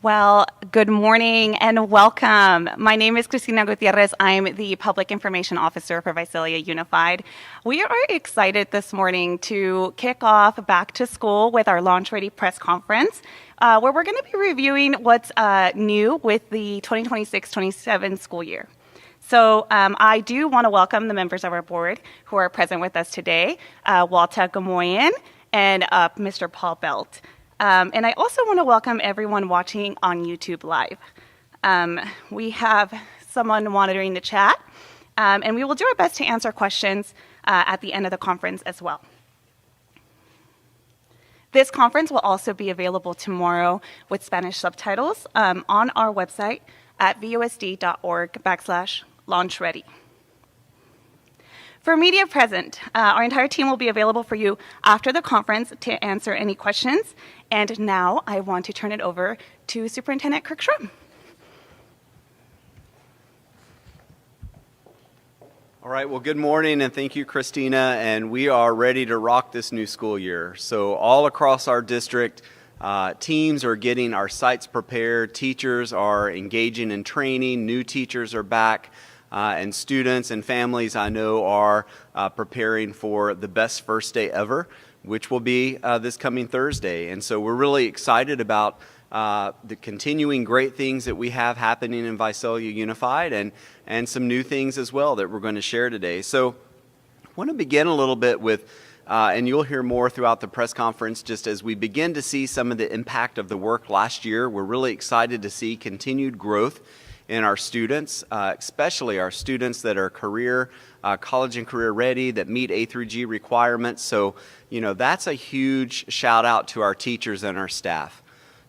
Well, good morning and welcome. My name is Cristina Gutierrez. I'm the Public Information Officer for Visalia Unified. We are excited this morning to kick off back to school with our Launch Ready press conference, where we're going to be reviewing what's new with the 2026-27 school year. So I do want to welcome the members of our board who are present with us today, Walter Gamoyan and Mr. Paul Belt. And I also want to welcome everyone watching on YouTube Live. We have someone monitoring the chat, and we will do our best to answer questions at the end of the conference as well. This conference will also be available tomorrow with Spanish subtitles on our website at vosd.org/launchready. For media present, our entire team will be available for you after the conference to answer any questions. And now I want to turn it over to Superintendent Kirk Schrum. All right, well, good morning, and thank you, Christina. And we are ready to rock this new school year. So all across our district, teams are getting our sites prepared, teachers are engaging in training, new teachers are back. And students and families I know are preparing for the best first day ever, which will be this coming Thursday. And so we're really excited about the continuing great things that we have happening in Visalia Unified and some new things as well that we're going to share today. So I want to begin a little bit with, and you'll hear more throughout the press conference, just as we begin to see some of the impact of the work last year. We're really excited to see continued growth in our students, especially our students that are college and career ready, that meet A through G requirements. So, that's a huge shout out to our teachers and our staff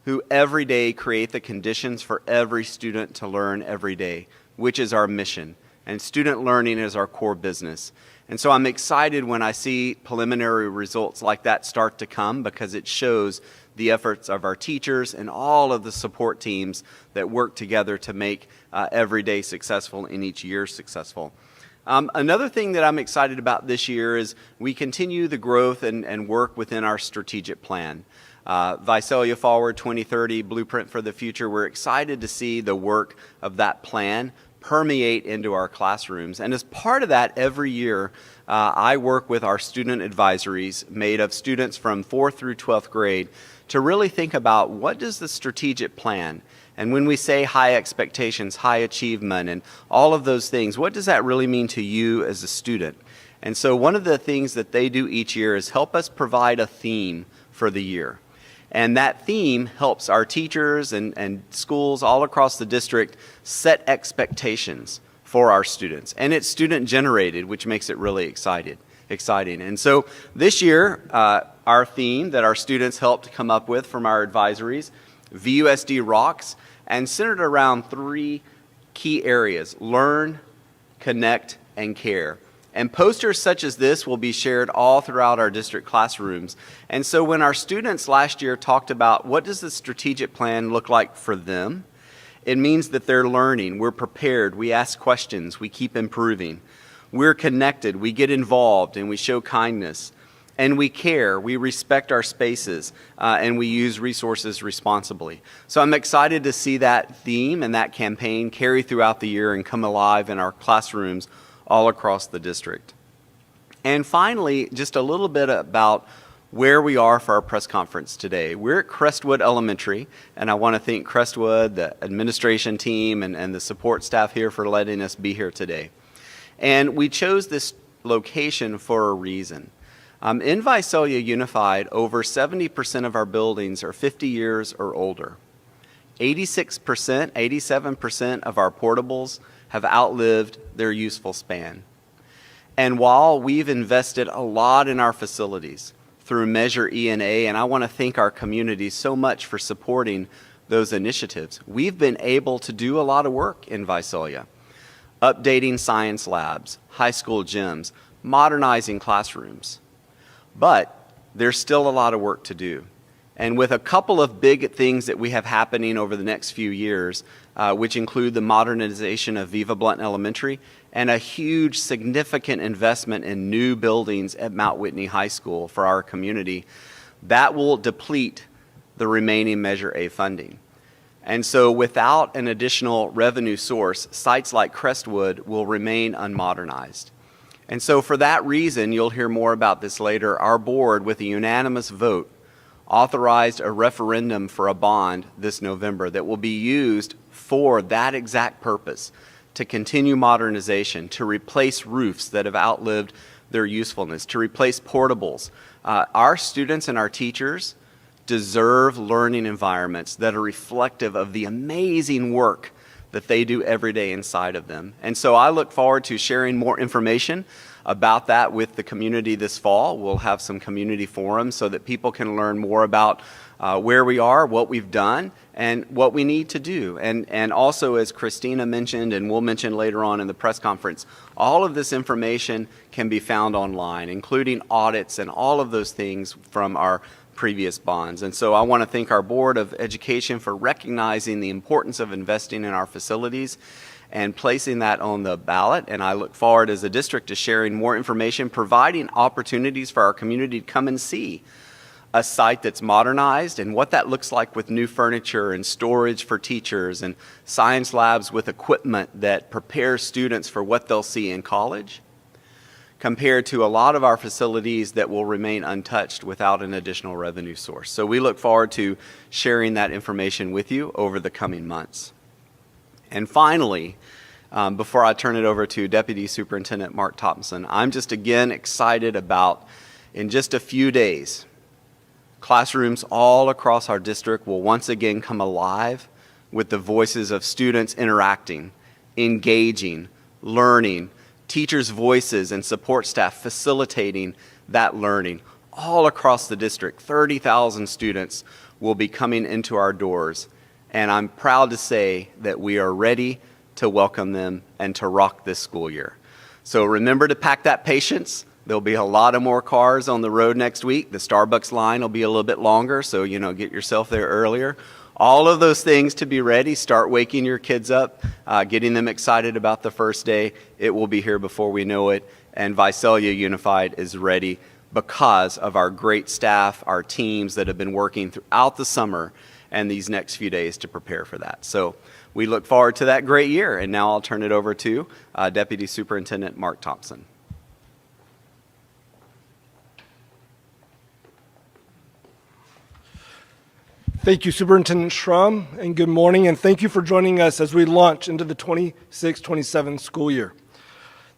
who every day create the conditions for every student to learn every day, which is our mission. And student learning is our core business. And so I'm excited when I see preliminary results like that start to come, because it shows the efforts of our teachers and all of the support teams that work together to make every day successful and each year successful. Another thing that I'm excited about this year is we continue the growth and work within our strategic plan. Visalia Forward 2030, Blueprint for the Future, we're excited to see the work of that plan permeate into our classrooms. And as part of that, every year, I work with our student advisories made of students from 4th through 12th grade to really think about what does the strategic plan, and when we say high expectations, high achievement, and all of those things, what does that really mean to you as a student? And so one of the things that they do each year is help us provide a theme for the year. And that theme helps our teachers and schools all across the district set expectations for our students. And it's student generated, which makes it really exciting. And so this year, our theme that our students helped come up with from our advisories, VUSD Rocks, and centered around 3 key areas: learn, connect, and care. And posters such as this will be shared all throughout our district classrooms. And so when our students last year talked about what does the strategic plan look like for them, it means that they're learning, we're prepared, we ask questions, we keep improving. We're connected, we get involved, and we show kindness. And we care, we respect our spaces, and we use resources responsibly. So I'm excited to see that theme and that campaign carry throughout the year and come alive in our classrooms all across the district. And finally, just a little bit about where we are for our press conference today. We're at Crestwood Elementary, and I want to thank Crestwood, the administration team, and the support staff here for letting us be here today. And we chose this location for a reason. In Visalia Unified, over 70% of our buildings are 50 years or older. 86%, 87% of our portables have outlived their useful span. And while we've invested a lot in our facilities through Measure E&A, and I want to thank our community so much for supporting those initiatives, we've been able to do a lot of work in Visalia. Updating science labs, high school gyms, modernizing classrooms. But there's still a lot of work to do. And with a couple of big things that we have happening over the next few years, which include the modernization of Viva Blunt Elementary and a huge significant investment in new buildings at Mount Whitney High School for our community, that will deplete the remaining Measure A funding. And so without an additional revenue source, sites like Crestwood will remain unmodernized. And so for that reason, you'll hear more about this later, our board, with a unanimous vote, authorized a referendum for a bond this November that will be used for that exact purpose, to continue modernization, to replace roofs that have outlived their usefulness, to replace portables. Our students and our teachers deserve learning environments that are reflective of the amazing work that they do every day inside of them. And so I look forward to sharing more information about that with the community this fall. We'll have some community forums so that people can learn more about where we are, what we've done, and what we need to do. And also, as Christina mentioned, and we'll mention later on in the press conference, all of this information can be found online, including audits and all of those things from our previous bonds. And so I want to thank our Board of Education for recognizing the importance of investing in our facilities and placing that on the ballot. And I look forward as a district to sharing more information, providing opportunities for our community to come and see a site that's modernized and what that looks like with new furniture and storage for teachers and science labs with equipment that prepares students for what they'll see in college, compared to a lot of our facilities that will remain untouched without an additional revenue source. So we look forward to sharing that information with you over the coming months. And finally, before I turn it over to Deputy Superintendent Mark Thompson, I'm just again excited about, in just a few days, classrooms all across our district will once again come alive with the voices of students interacting, engaging, learning, teachers' voices and support staff facilitating that learning all across the district. 30,000 students will be coming into our doors, and I'm proud to say that we are ready to welcome them and to rock this school year. So remember to pack that patience. There'll be a lot of more cars on the road next week. The Starbucks line will be a little bit longer, so get yourself there earlier. All of those things to be ready. Start waking your kids up, getting them excited about the first day. It will be here before we know it, and Visalia Unified is ready because of our great staff, our teams that have been working throughout the summer and these next few days to prepare for that. So we look forward to that great year, and now I'll turn it over to Deputy Superintendent Mark Thompson. Thank you, Superintendent Schrum, and good morning, and thank you for joining us as we launch into the 26-27 school year.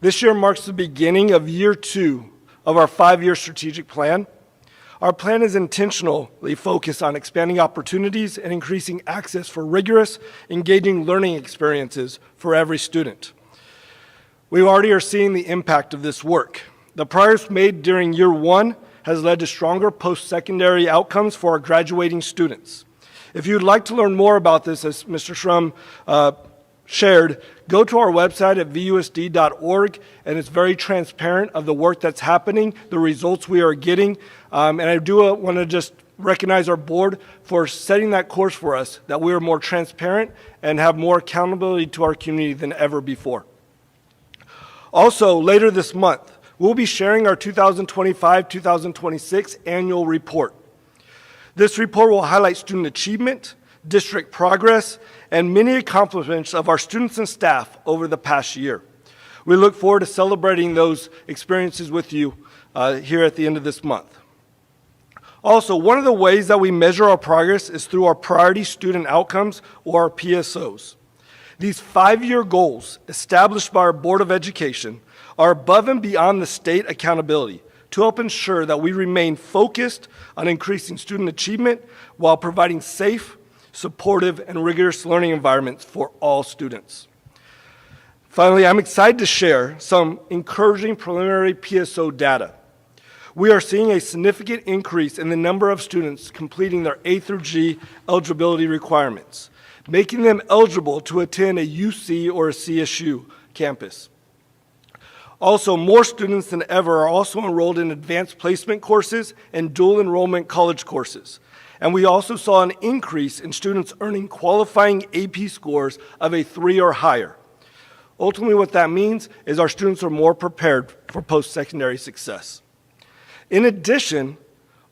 This year marks the beginning of year 2 of our 5-year strategic plan. Our plan is intentionally focused on expanding opportunities and increasing access for rigorous, engaging learning experiences for every student. We already are seeing the impact of this work. The progress made during year 1 has led to stronger post-secondary outcomes for our graduating students. If you'd like to learn more about this, as Mr. Schrum shared, go to our website at VUSD.org, and it's very transparent of the work that's happening, the results we are getting, and I do want to just recognize our board for setting that course for us, that we are more transparent and have more accountability to our community than ever before. Also, later this month, we'll be sharing our 2025-2026 annual report. This report will highlight student achievement, district progress, and many accomplishments of our students and staff over the past year. We look forward to celebrating those experiences with you here at the end of this month. Also, one of the ways that we measure our progress is through our priority student outcomes, or our PSOs. These 5-year goals established by our Board of Education are above and beyond the state accountability to help ensure that we remain focused on increasing student achievement while providing safe, supportive, and rigorous learning environments for all students. Finally, I'm excited to share some encouraging preliminary PSO data. We are seeing a significant increase in the number of students completing their A through G eligibility requirements, making them eligible to attend a UC or a CSU campus. Also, more students than ever are also enrolled in advanced placement courses and dual enrollment college courses. And we also saw an increase in students earning qualifying AP scores of a 3 or higher. Ultimately, what that means is our students are more prepared for post-secondary success. In addition,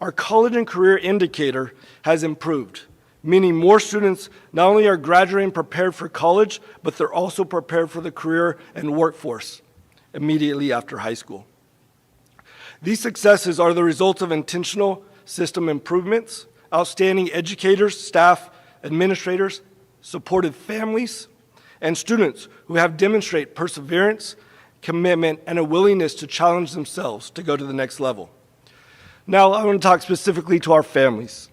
our college and career indicator has improved. meaning more students not only are graduating prepared for college, but they're also prepared for the career and workforce immediately after high school. These successes are the result of intentional system improvements, outstanding educators, staff, administrators, supportive families, and students who have demonstrated perseverance, commitment, and a willingness to challenge themselves to go to the next level. Now, I want to talk specifically to our families.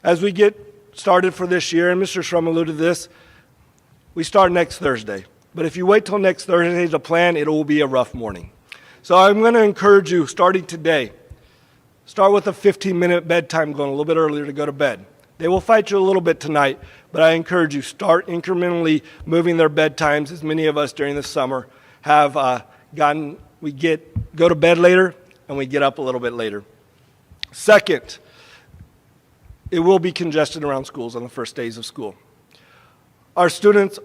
As we get started for this year, and Mr. Shrum alluded to this, we start next Thursday. But if you wait till next Thursday to plan, it will be a rough morning. So I'm going to encourage you, starting today, start with a 15-minute bedtime, going a little bit earlier to go to bed. They will fight you a little bit tonight, but I encourage you, start incrementally moving their bedtimes, as many of us during the summer have go to bed later, and we get up a little bit later. Second, it will be congested around schools on the first days of school. Our students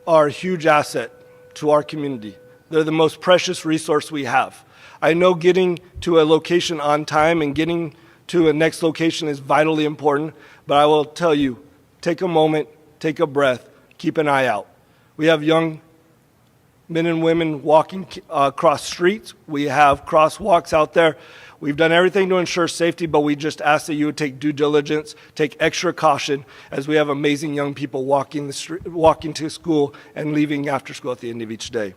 are a huge asset to our community. They're the most precious resource we have. I know getting to a location on time and getting to a next location is vitally important, but I will tell you, take a moment, take a breath, keep an eye out. We have young men and women walking across streets. We have crosswalks out there. We've done everything to ensure safety, but we just ask that you would take due diligence, take extra caution, as we have amazing young people walking to school and leaving after school at the end of each day.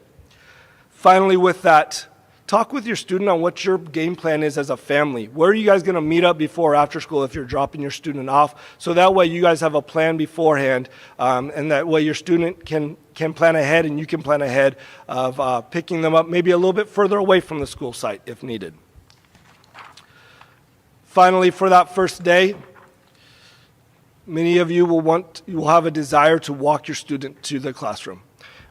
Finally, with that, talk with your student on what your game plan is as a family. Where are you guys going to meet up before or after school if you're dropping your student off? So that way you guys have a plan beforehand, and that way your student can plan ahead and you can plan ahead of picking them up maybe a little bit further away from the school site if needed. Finally, for that first day, many of you will have a desire to walk your student to the classroom.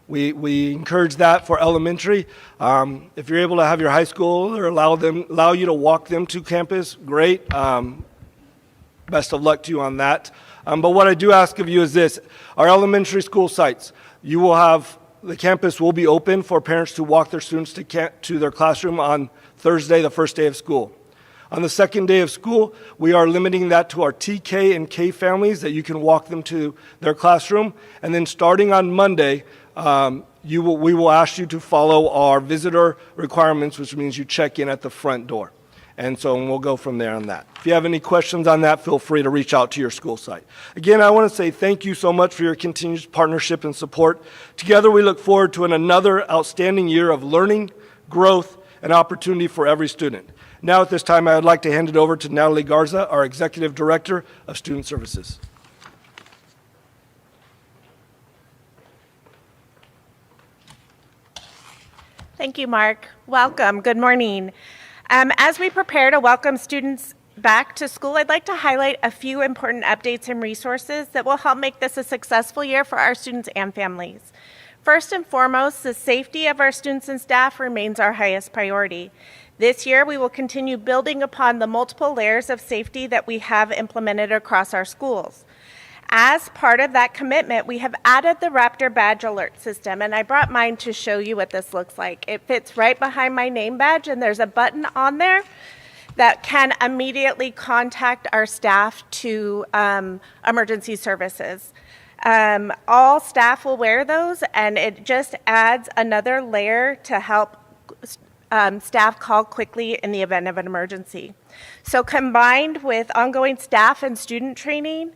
We encourage that for elementary. If you're able to have your high school or allow you to walk them to campus, great. Best of luck to you on that. But what I do ask of you is this: our elementary school sites, the campus will be open for parents to walk their students to their classroom on Thursday, the first day of school. On the second day of school, we are limiting that to our TK and K families, that you can walk them to their classroom. And then starting on Monday, we will ask you to follow our visitor requirements, which means you check in at the front door. And we'll go from there on that. If you have any questions on that, feel free to reach out to your school site. Again, I want to say thank you so much for your continued partnership and support. Together, we look forward to another outstanding year of learning, growth, and opportunity for every student. Now at this time, I would like to hand it over to Natalie Garza, our Executive Director of Student Services. Thank you, Mark. Welcome. Good morning. As we prepare to welcome students back to school, I'd like to highlight a few important updates and resources that will help make this a successful year for our students and families. First and foremost, the safety of our students and staff remains our highest priority. This year, we will continue building upon the multiple layers of safety that we have implemented across our schools. As part of that commitment, we have added the Raptor badge alert system, and I brought mine to show you what this looks like. It fits right behind my name badge, and there's a button on there that can immediately contact our staff to emergency services. All staff will wear those, and it just adds another layer to help staff call quickly in the event of an emergency. So combined with ongoing staff and student training,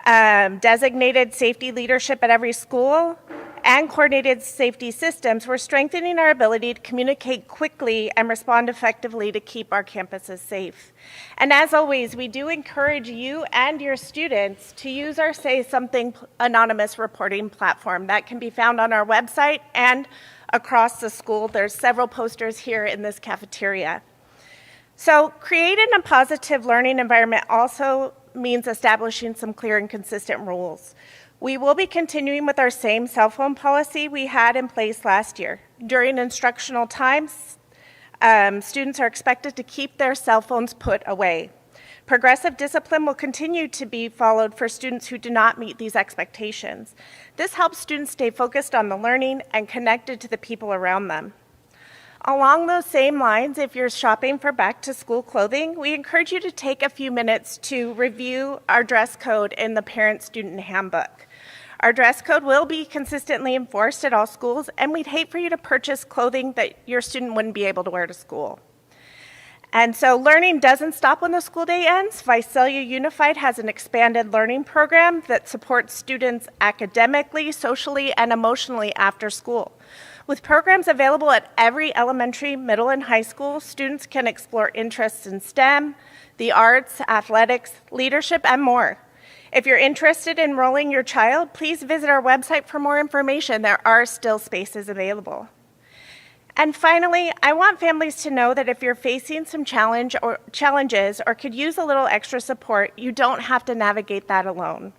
designated safety leadership at every school, and coordinated safety systems, we're strengthening our ability to communicate quickly and respond effectively to keep our campuses safe. And as always, we do encourage you and your students to use our Say Something anonymous reporting platform. That can be found on our website and across the school. There's several posters here in this cafeteria. So creating a positive learning environment also means establishing some clear and consistent rules. We will be continuing with our same cell phone policy we had in place last year. During instructional times, students are expected to keep their cell phones put away. Progressive discipline will continue to be followed for students who do not meet these expectations. This helps students stay focused on the learning and connected to the people around them. Along those same lines, if you're shopping for back-to-school clothing, we encourage you to take a few minutes to review our dress code in the Parent-Student Handbook. Our dress code will be consistently enforced at all schools, and we'd hate for you to purchase clothing that your student wouldn't be able to wear to school. And so learning doesn't stop when the school day ends. Visalia Unified has an expanded learning program that supports students academically, socially, and emotionally after school. With programs available at every elementary, middle, and high school, students can explore interests in STEM, the arts, athletics, leadership, and more. If you're interested in enrolling your child, please visit our website for more information. There are still spaces available. And finally, I want families to know that if you're facing some challenges or could use a little extra support, you don't have to navigate that alone.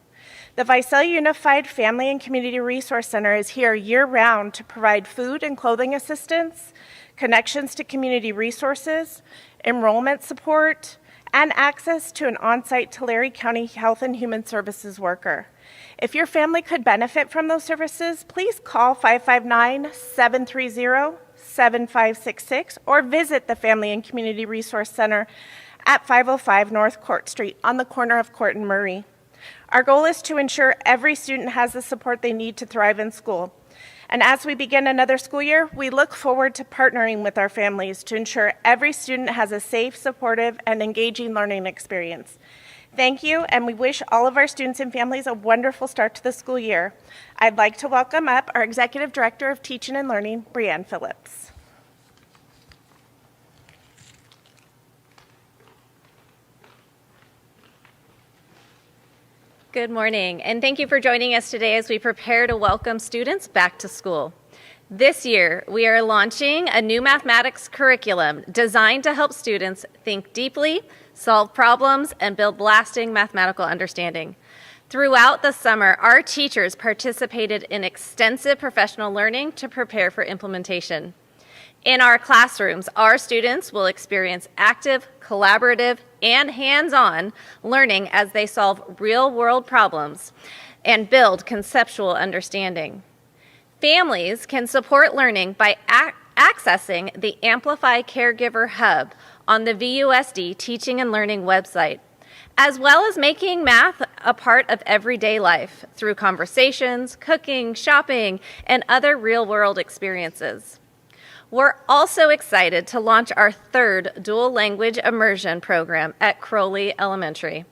The Visalia Unified Family and Community Resource Center is here year-round to provide food and clothing assistance, connections to community resources, enrollment support, and access to an on-site Tulare County Health and Human Services worker. If your family could benefit from those services, please call 559-730-7566 or visit the Family and Community Resource Center at 505 North Court Street on the corner of Court and Murray. Our goal is to ensure every student has the support they need to thrive in school. And as we begin another school year, we look forward to partnering with our families to ensure every student has a safe, supportive, and engaging learning experience. Thank you, and we wish all of our students and families a wonderful start to the school year. I'd like to welcome up our Executive Director of Teaching and Learning, Brianne Phillips. Good morning, and thank you for joining us today as we prepare to welcome students back to school. This year, we are launching a new mathematics curriculum designed to help students think deeply, solve problems, and build lasting mathematical understanding. Throughout the summer, our teachers participated in extensive professional learning to prepare for implementation. In our classrooms, our students will experience active, collaborative, and hands-on learning as they solve real-world problems and build conceptual understanding. Families can support learning by accessing the Amplify Caregiver Hub on the VUSD Teaching and Learning website, as well as making math a part of everyday life through conversations, cooking, shopping, and other real-world experiences. We're also excited to launch our third dual language immersion program at Crowley Elementary.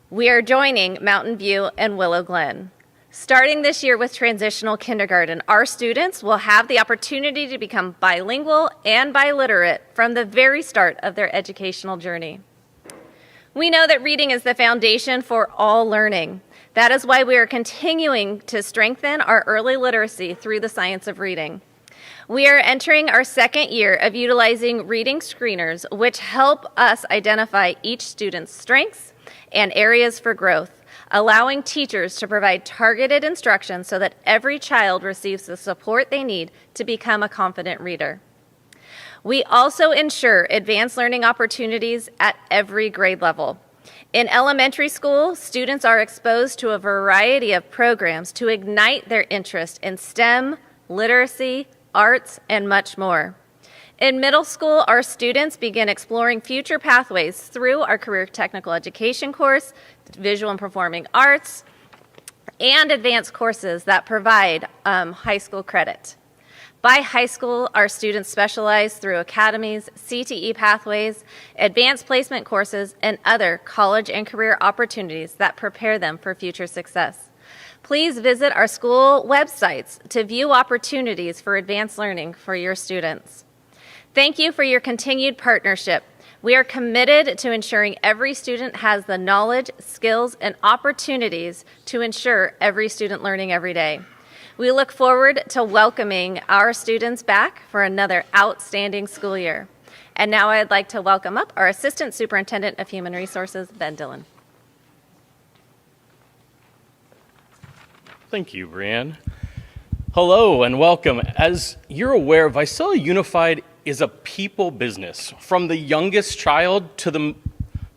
We are joining Mountain View and Willow Glen. Starting this year with transitional kindergarten, our students will have the opportunity to become bilingual and biliterate from the very start of their educational journey. We know that reading is the foundation for all learning. That is why we are continuing to strengthen our early literacy through the science of reading. We are entering our second year of utilizing reading screeners, which help us identify each student's strengths and areas for growth, allowing teachers to provide targeted instruction so that every child receives the support they need to become a confident reader. We also ensure advanced learning opportunities at every grade level. In elementary school, students are exposed to a variety of programs to ignite their interest in STEM, literacy, arts, and much more. In middle school, our students begin exploring future pathways through our career technical education course, visual and performing arts, and advanced courses that provide high school credit. By high school, our students specialize through academies, CTE pathways, advanced placement courses, and other college and career opportunities that prepare them for future success. Please visit our school websites to view opportunities for advanced learning for your students. Thank you for your continued partnership. We are committed to ensuring every student has the knowledge, skills, and opportunities to ensure every student learning every day. We look forward to welcoming our students back for another outstanding school year. And now I'd like to welcome up our Assistant Superintendent of Human Resources, Ben Dillon. Thank you, Brianne. Hello and welcome. As you're aware, Visalia Unified is a people business, from the youngest child to the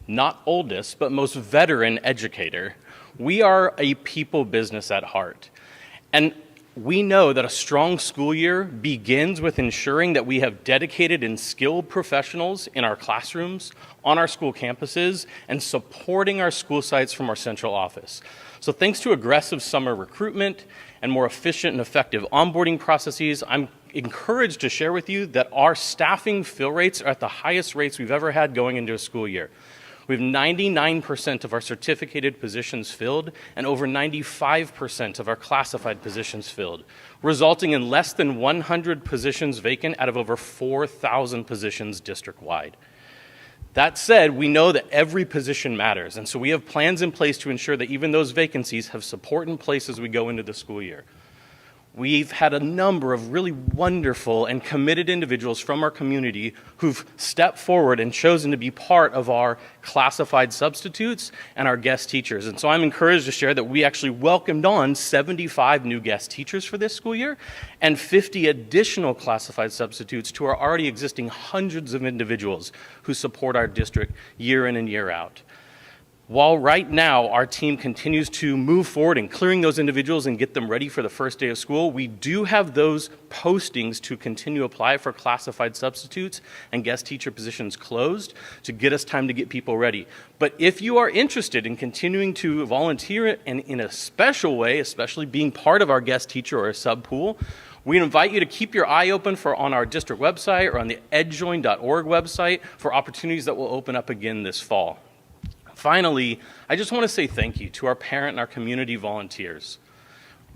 not oldest, but most veteran educator. We are a people business at heart. And We know that a strong school year begins with ensuring that we have dedicated and skilled professionals in our classrooms, on our school campuses, and supporting our school sites from our central office. So thanks to aggressive summer recruitment and more efficient and effective onboarding processes, I'm encouraged to share with you that our staffing fill rates are at the highest rates we've ever had going into a school year. We have 99% of our certificated positions filled and over 95% of our classified positions filled, resulting in less than 100 positions vacant out of over 4,000 positions district-wide. That said, we know that every position matters, and so we have plans in place to ensure that even those vacancies have support in place as we go into the school year. We've had a number of really wonderful and committed individuals from our community who've stepped forward and chosen to be part of our classified substitutes and our guest teachers. And so I'm encouraged to share that we actually welcomed on 75 new guest teachers for this school year and 50 additional classified substitutes to our already existing hundreds of individuals who support our district year in and year out. While right now our team continues to move forward in clearing those individuals and get them ready for the first day of school, we do have those postings to continue to apply for classified substitutes and guest teacher positions closed to get us time to get people ready. But if you are interested in continuing to volunteer and in a special way, especially being part of our guest teacher or a sub pool, we invite you to keep your eye open on our district website or on the edjoin.org website for opportunities that will open up again this fall. Finally, I just want to say thank you to our parent and our community volunteers.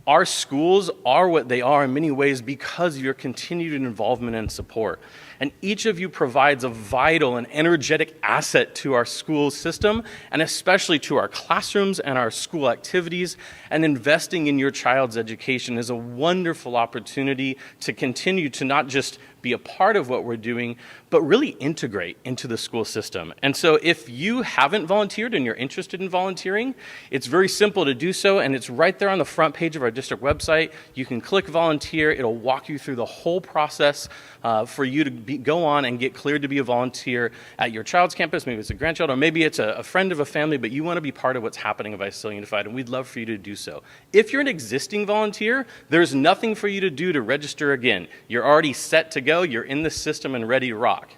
Our schools are what they are in many ways because of your continued involvement and support. And each of you provides a vital and energetic asset to our school system, and especially to our classrooms and our school activities. And investing in your child's education is a wonderful opportunity to continue to not just be a part of what we're doing, but really integrate into the school system. And so if you haven't volunteered and you're interested in volunteering, it's very simple to do so, and it's right there on the front page of our district website. You can click volunteer. It'll walk you through the whole process for you to go on and get cleared to be a volunteer at your child's campus. Maybe it's a grandchild, or maybe it's a friend of a family, but you want to be part of what's happening at Visalia Unified, and we'd love for you to do so. If you're an existing volunteer, there's nothing for you to do to register again. You're already set to go. You're in the system and ready to rock.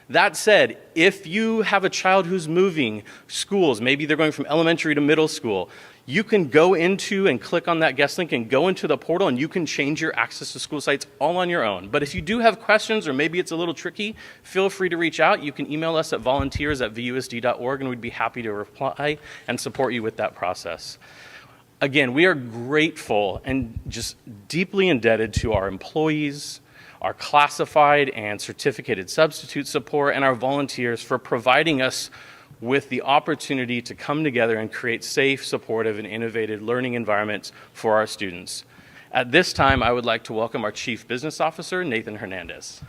That said, if you have a child who's moving schools, maybe they're going from elementary to middle school, you can go into and click on that guest link and go into the portal, and you can change your access to school sites all on your own. But if you do have questions, or maybe it's a little tricky, feel free to reach out. You can email us at volunteers@vusd.org, and we'd be happy to reply and support you with that process. Again, we are grateful and just deeply indebted to our employees, our classified and certificated substitute support, and our volunteers for providing us with the opportunity to come together and create safe, supportive, and innovative learning environments for our students. At this time, I would like to welcome our Chief Business Officer, Nathan Hernandez.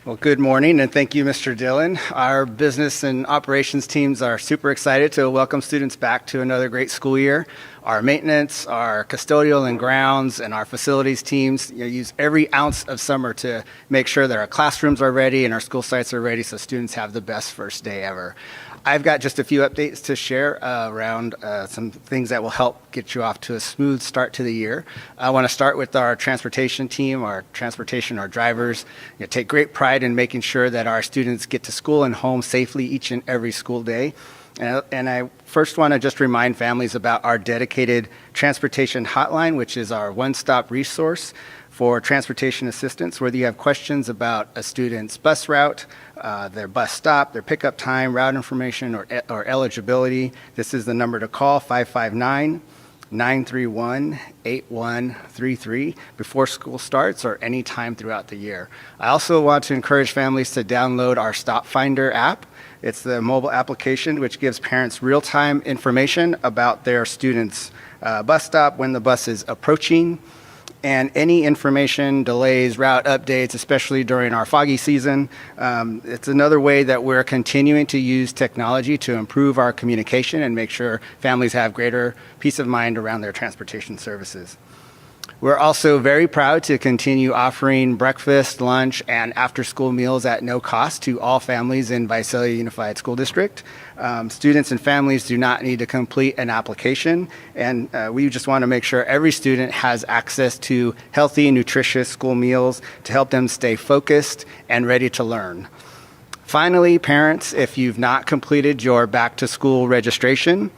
Well, good morning, and thank you, Mr. Dillon. Our business and operations teams are super excited to welcome students back to another great school year. Our maintenance, our custodial and grounds, and our facilities teams use every ounce of summer to make sure that our classrooms are ready and our school sites are ready so students have the best first day ever. I've got just a few updates to share around some things that will help get you off to a smooth start to the year. I want to start with our transportation team, our drivers. Take great pride in making sure that our students get to school and home safely each and every school day. And I first want to just remind families about our dedicated transportation hotline, which is our one-stop resource for transportation assistance, whether you have questions about a student's bus route, their bus stop, their pickup time, route information, or eligibility. This is the number to call, 559-931-8133, before school starts or any time throughout the year. I also want to encourage families to download our Stop Finder app. It's the mobile application which gives parents real-time information about their students' bus stop, when the bus is approaching, and any information, delays, route updates, especially during our foggy season. It's another way that we're continuing to use technology to improve our communication and make sure families have greater peace of mind around their transportation services. We're also very proud to continue offering breakfast, lunch, and after-school meals at no cost to all families in Visalia Unified School District. Students and families do not need to complete an application, and we just want to make sure every student has access to healthy, nutritious school meals to help them stay focused and ready to learn. Finally, parents, if you've not completed your back-to-school registration,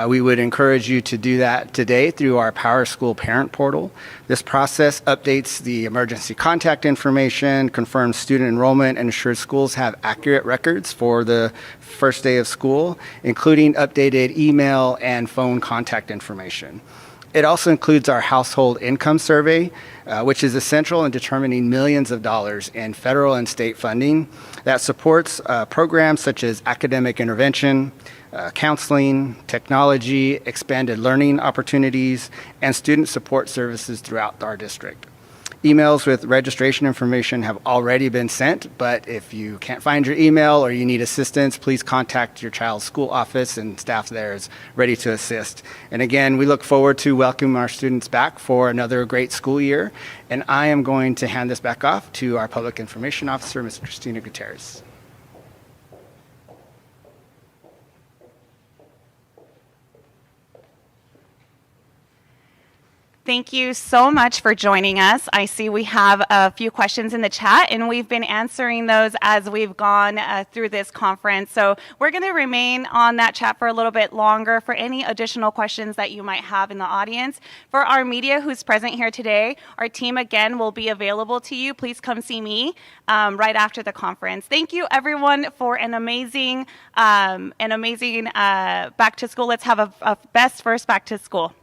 we would encourage you to do that today through our Power School Parent Portal. This process updates the emergency contact information, confirms student enrollment, and ensures schools have accurate records for the first day of school, including updated email and phone contact information. It also includes our household income survey, which is essential in determining millions of dollars in federal and state funding that supports programs such as academic intervention, counseling, technology, expanded learning opportunities, and student support services throughout our district. Emails with registration information have already been sent, but if you can't find your email or you need assistance, please contact your child's school office, and staff there is ready to assist. And again, we look forward to welcoming our students back for another great school year. And I am going to hand this back off to our Public Information Officer, Ms. Christina Gutierrez. Thank you so much for joining us. I see we have a few questions in the chat, and we've been answering those as we've gone through this conference. So we're going to remain on that chat for a little bit longer for any additional questions that you might have in the audience. For our media who's present here today, our team again will be available to you. Please come see me right after the conference. Thank you, everyone, for an amazing back to school. Let's have a best first back to school.